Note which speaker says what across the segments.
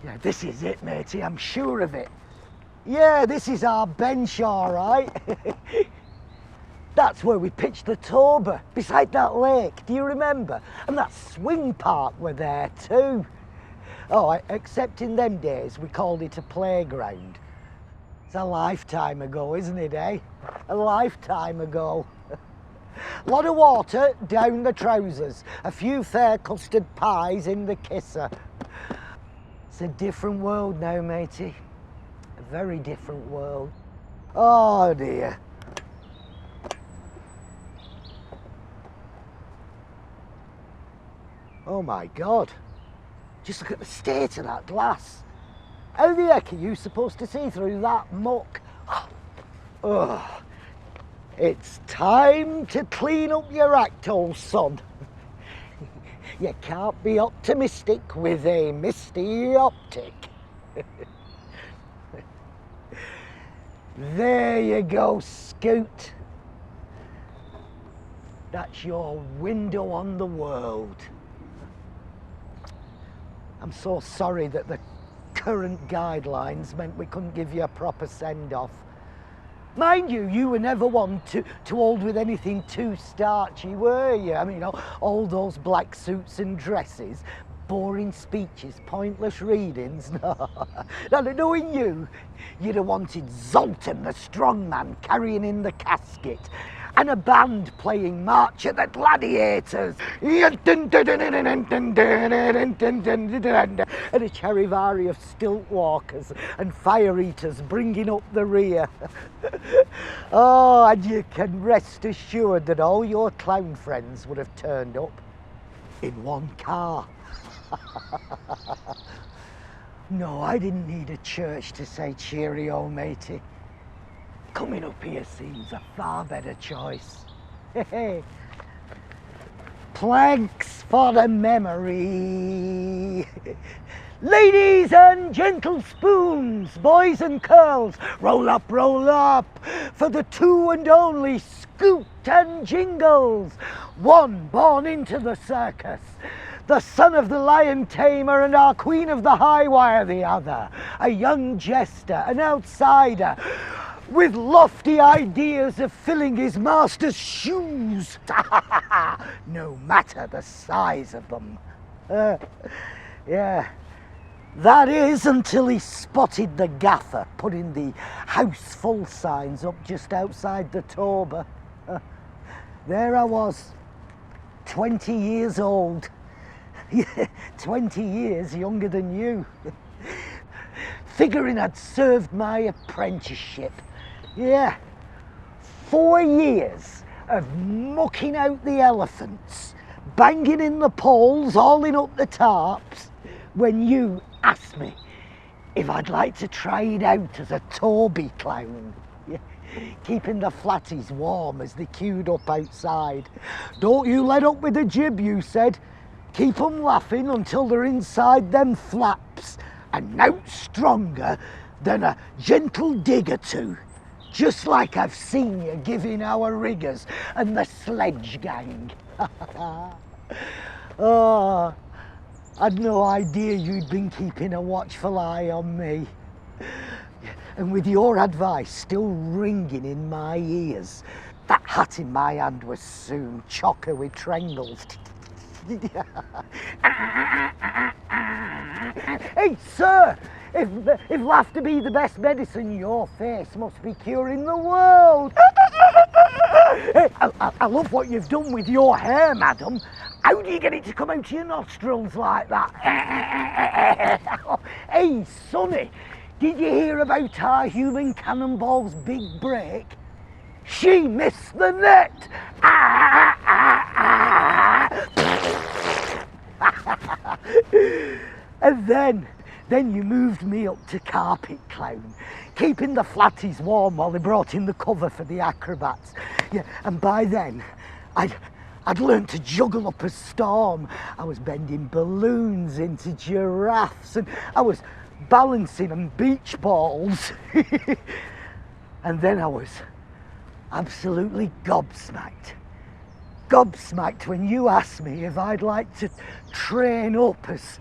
Speaker 1: Yeah, this is it, matey, I'm sure of it. Yeah, this is our bench, all right. That's where we pitched the tober, beside that lake, do you remember? And that swing park were there too. Oh, except in them days, we called it a playground. It's a lifetime ago, isn't it, eh? A lifetime ago. Lot of water down the trousers, a few fair custard pies in the kisser. It's a different world now, matey. A very different world. Oh dear. Oh my God. Just look at the state of that glass. How the heck are you supposed to see through that muck? Oh, it's time to clean up your act, old son. You can't be optimistic with a misty optic. There you go, Scoot. That's your window on the world. I'm so sorry that the current guidelines meant we couldn't give you a proper send-off. Mind you, you were never one to hold with anything too starchy, were you? I mean, you know, all those black suits and dresses, boring speeches, pointless readings. No, now knowing you, you'd have wanted Zoltan, the strongman, carrying in the casket, and a band playing March of the Gladiators, and a charivari of stilt walkers and fire eaters bringing up the rear. Oh, and you can rest assured that all your clown friends would have turned up in one car. No, I didn't need a church to say cheerio, matey. Coming up here seems a far better choice. Planks for the memory. Ladies and gentle spoons, boys and curls, roll up, for the two and only Scoot and Jingles, one born into the circus, the son of the lion tamer and our queen of the high wire the other, a young jester, an outsider, with lofty ideas of filling his master's shoes, no matter the size of them. Yeah, that is until he spotted the gaffer putting the house full signs up just outside the tober. There I was, 20 years old. 20 years younger than you. Figuring I'd served my apprenticeship. Yeah, 4 years of mucking out the elephants, banging in the poles, hauling up the tarps, when you asked me if I'd like to try it out as a Toby clown. Yeah. Keeping the flatties warm as they queued up outside. Don't you let up with the jib, you said. Keep them laughing until they're inside them flaps, and nought stronger than a gentle dig or two. Just like I've seen you giving our riggers and the sledge gang. Oh, I'd no idea you'd been keeping a watchful eye on me. And with your advice still ringing in my ears, that hat in my hand was soon chocker with trangles. Hey, sir! If laughter be the best medicine, your face must be curing the world. Hey, I love what you've done with your hair, madam. How do you get it to come out of your nostrils like that? Hey, Sonny, did you hear about our human cannonball's big break? She missed the net. And then you moved me up to carpet clown, keeping the flatties warm while they brought in the cover for the acrobats. Yeah, and by then, I'd learned to juggle up a storm. I was bending balloons into giraffes, and I was balancing on beach balls. And then I was absolutely gobsmacked. Gobsmacked when you asked me if I'd like to train up as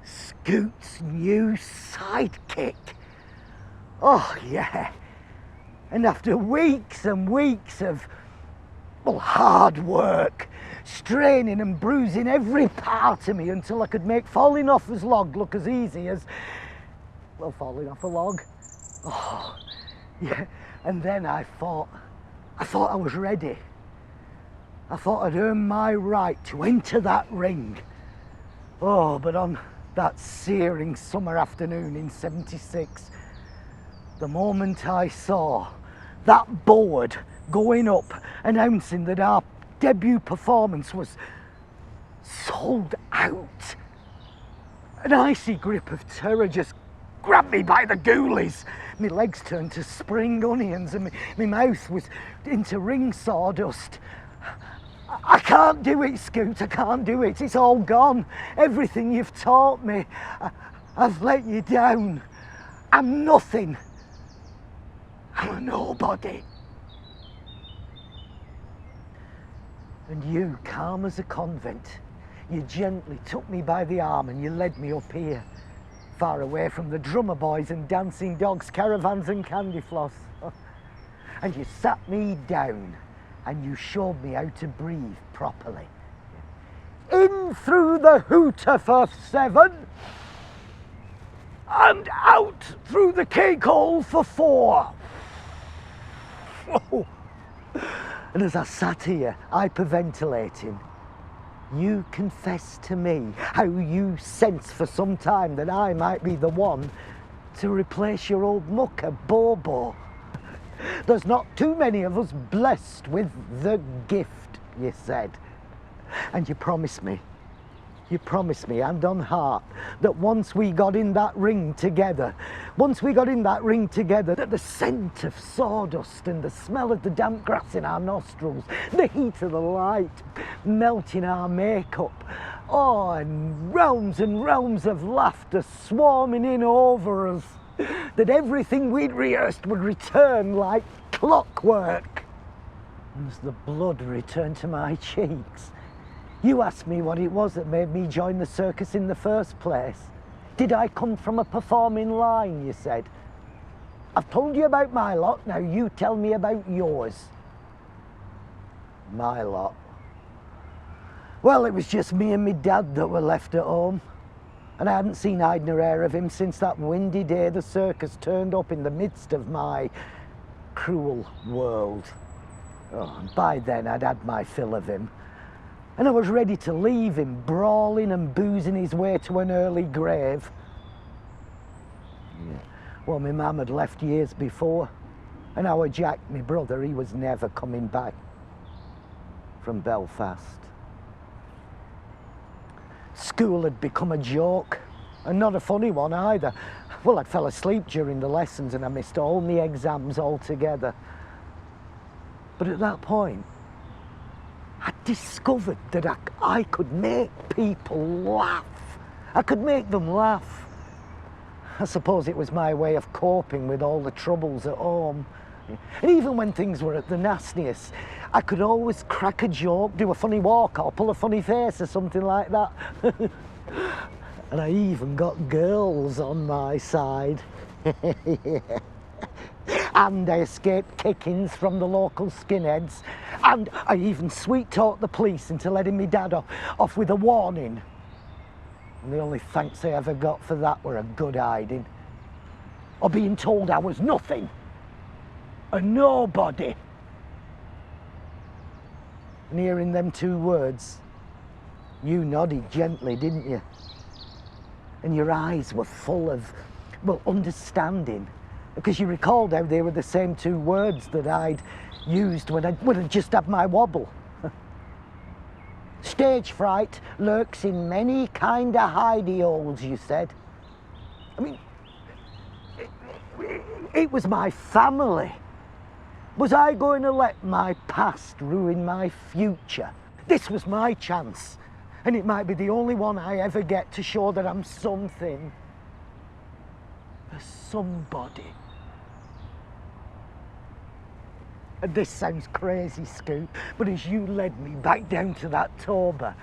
Speaker 1: Scoot's new sidekick. Oh yeah. And after weeks and weeks of, well, hard work, straining and bruising every part of me until I could make falling off his log look as easy as, well, falling off a log. Oh, yeah. And then I thought I was ready. I thought I'd earned my right to enter that ring. Oh, but on that searing summer afternoon in '76, the moment I saw that board going up announcing that our debut performance was sold out, an icy grip of terror just grabbed me by the ghoulies. My legs turned to spring onions and my mouth was into ring sawdust. I can't do it, Scoot, I can't do it. It's all gone. Everything you've taught me, I've let you down. I'm nothing. I'm a nobody. And you, calm as a convent, you gently took me by the arm and you led me up here, far away from the drummer boys and dancing dogs, caravans and candy floss. And you sat me down and you showed me how to breathe properly. In through the hooter for 7 and out through the cake hole for 4. Oh. And as I sat here hyperventilating, you confessed to me how you sensed for some time that I might be the one to replace your old mucker, Bobo. There's not too many of us blessed with the gift, you said. And you promised me, hand on heart, that once we got in that ring together, that the scent of sawdust and the smell of the damp grass in our nostrils, the heat of the light melting our makeup, oh, and realms of laughter swarming in over us, that everything we'd rehearsed would return like clockwork. And as the blood returned to my cheeks, you asked me what it was that made me join the circus in the first place. Did I come from a performing line, you said. I've told you about my lot, now you tell me about yours. My lot? Well, it was just me and my dad that were left at home. And I hadn't seen hide nor hair of him since that windy day the circus turned up in the midst of my cruel world. Oh, and by then I'd had my fill of him. And I was ready to leave him brawling and boozing his way to an early grave. Yeah. Well, my mum had left years before, and our Jack, my brother, he was never coming back from Belfast. School had become a joke, and not a funny one either. Well, I fell asleep during the lessons and I missed all my exams altogether. But at that point, I discovered that I could make people laugh. I could make them laugh. I suppose it was my way of coping with all the troubles at home. And even when things were at the nastiest, I could always crack a joke, do a funny walk or pull a funny face or something like that. And I even got girls on my side. Yeah. And I escaped kickings from the local skinheads. And I even sweet-talked the police into letting me dad off with a warning. And the only thanks I ever got for that were a good hiding. Or being told I was nothing. A nobody. And hearing them 2 words, you nodded gently, didn't you? And your eyes were full of, well, understanding. Because you recalled how they were the same 2 words that I'd used when I'd just had my wobble. Stage fright lurks in many kind of hidey holes, you said. I mean, it was my family. Was I going to let my past ruin my future? This was my chance, and it might be the only one I ever get to show that I'm something. For somebody. And this sounds crazy, Scoot, but as you led me back down to that toba,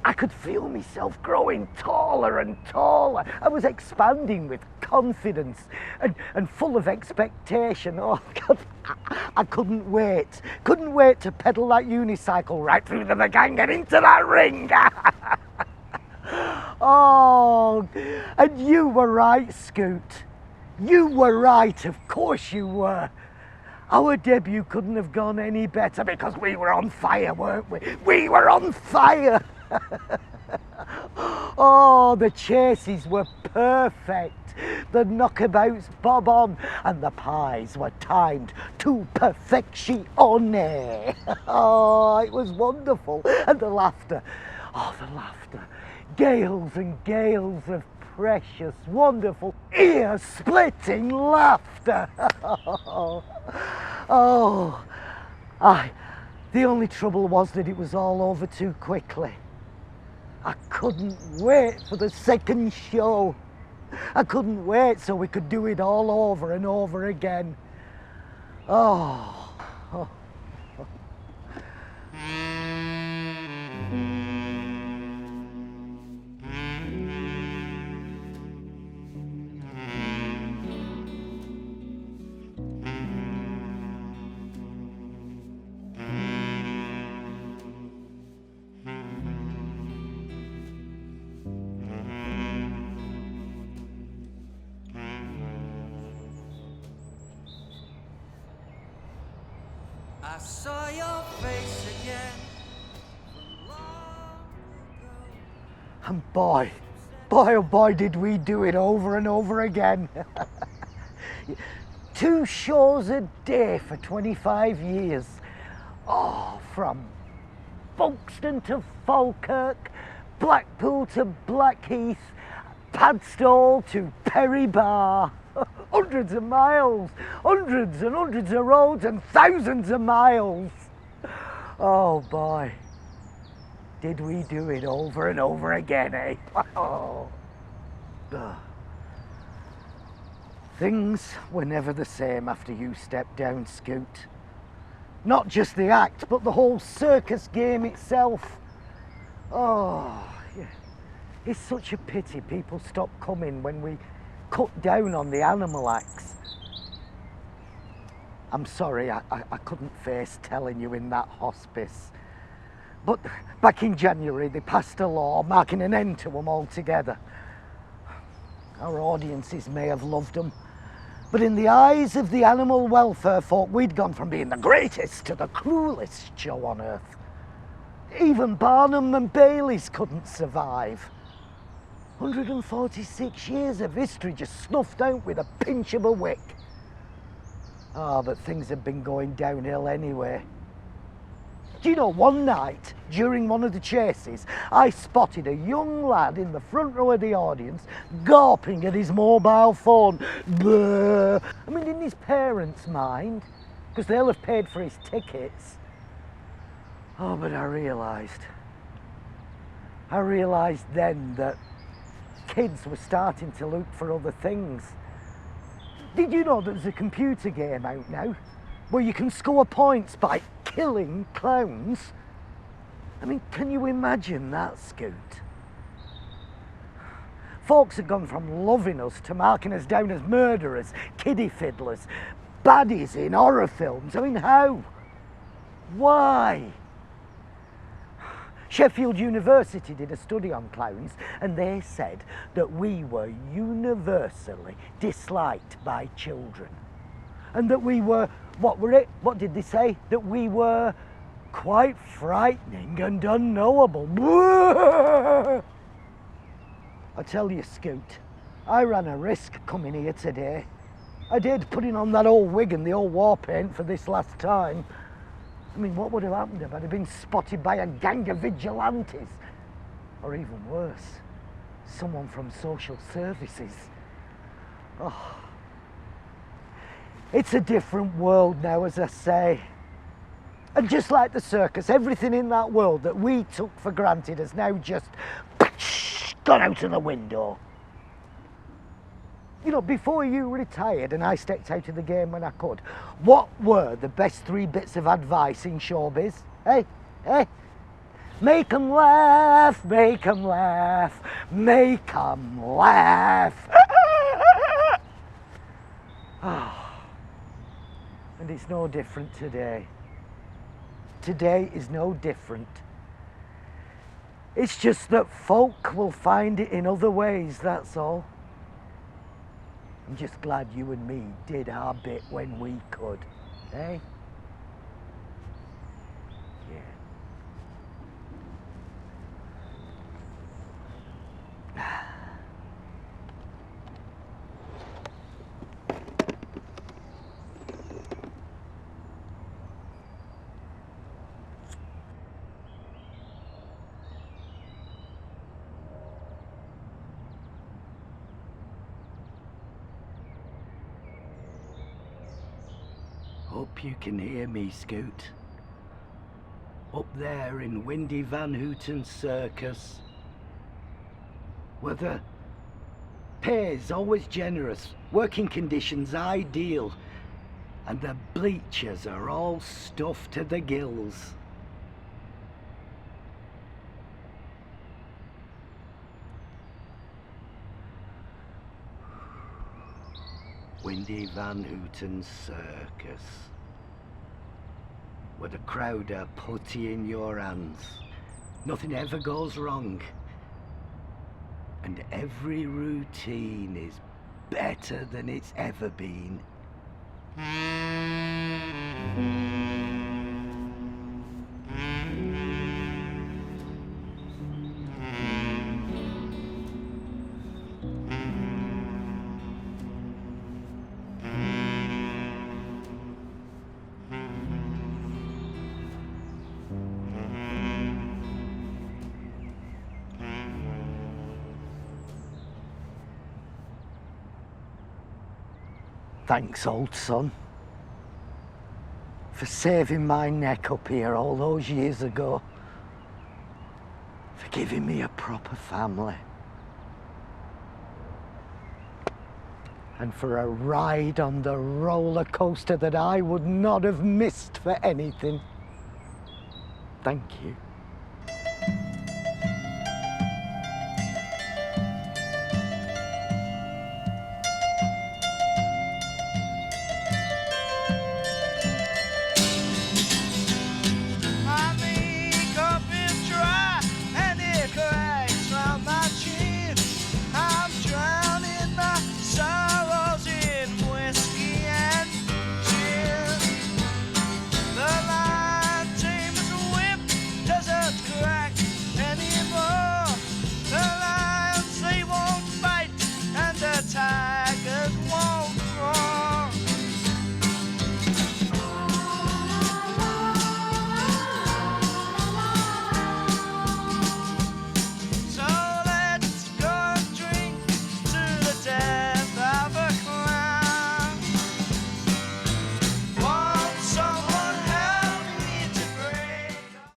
Speaker 1: I could feel myself growing taller and taller. I was expanding with confidence and full of expectation. Oh, God, I couldn't wait. Couldn't wait to pedal that unicycle right through the gang and into that ring. Oh, and you were right, Scoot. You were right, of course you were. Our debut couldn't have gone any better because we were on fire, weren't we? We were on fire. Oh, the chases were perfect. The knockabouts bob on and the pies were timed to perfection. Oh, it was wonderful. And the laughter. Oh, the laughter. Gales and gales of precious, wonderful, ear-splitting laughter. Oh, the only trouble was that it was all over too quickly. I couldn't wait for the second show. I couldn't wait so we could do it all over and over again. Oh.
Speaker 2: I saw your face again long ago.
Speaker 1: And boy, oh boy, did we do it over and over again. 2 shows a day for 25 years. Oh, from Folkestone to Falkirk, Blackpool to Blackheath, Padstall to Perry Bar. Hundreds of miles, hundreds and hundreds of roads and thousands of miles. Oh boy, did we do it over and over again, eh? Oh. Things were never the same after you stepped down, Scoot. Not just the act, but the whole circus game itself. Oh, yeah. It's such a pity people stopped coming when we cut down on the animal acts. I'm sorry, I couldn't face telling you in that hospice. But back in January, they passed a law marking an end to them altogether. Our audiences may have loved them, but in the eyes of the animal welfare folk, we'd gone from being the greatest to the cruelest show on earth. Even Barnum and Bailey's couldn't survive. 146 years of history just snuffed out with a pinch of a wick. Ah, but things had been going downhill anyway. Do you know, one night, during one of the chases, I spotted a young lad in the front row of the audience, gawping at his mobile phone. Bleh. I mean, in his parents' mind, because they'll have paid for his tickets. Oh, but I realised then that kids were starting to look for other things. Did you know there's a computer game out now where you can score points by killing clowns? I mean, can you imagine that, Scoot? Folks have gone from loving us to marking us down as murderers, kiddie fiddlers, baddies in horror films. I mean, how? Why? Sheffield University did a study on clowns, and they said that we were universally disliked by children. And that we were, what did they say? That we were quite frightening and unknowable. I tell you, Scoot, I ran a risk coming here today. I did, putting on that old wig and the old war paint for this last time. I mean, what would have happened if I'd have been spotted by a gang of vigilantes? Or even worse, someone from social services. Oh. It's a different world now, as I say. And just like the circus, everything in that world that we took for granted has now just gone out of the window. You know, before you retired and I stepped out of the game when I could, what were the best 3 bits of advice in showbiz? Hey? Make 'em laugh, make 'em laugh, make 'em laugh. And it's no different today. Today is no different. It's just that folk will find it in other ways, that's all. I'm just glad you and me did our bit when we could, eh? Yeah. Hope you can hear me, Scoot. Up there in windy Van Hooten Circus, where the pay's always generous, working conditions ideal, and the bleachers are all stuffed to the gills. Windy Van Hooten Circus, where the crowd are putty in your hands. Nothing ever goes wrong. And every routine is better than it's ever been. Thanks, old son, for saving my neck up here all those years ago, for giving me a proper family, and for a ride on the roller coaster that I would not have missed for anything. Thank you.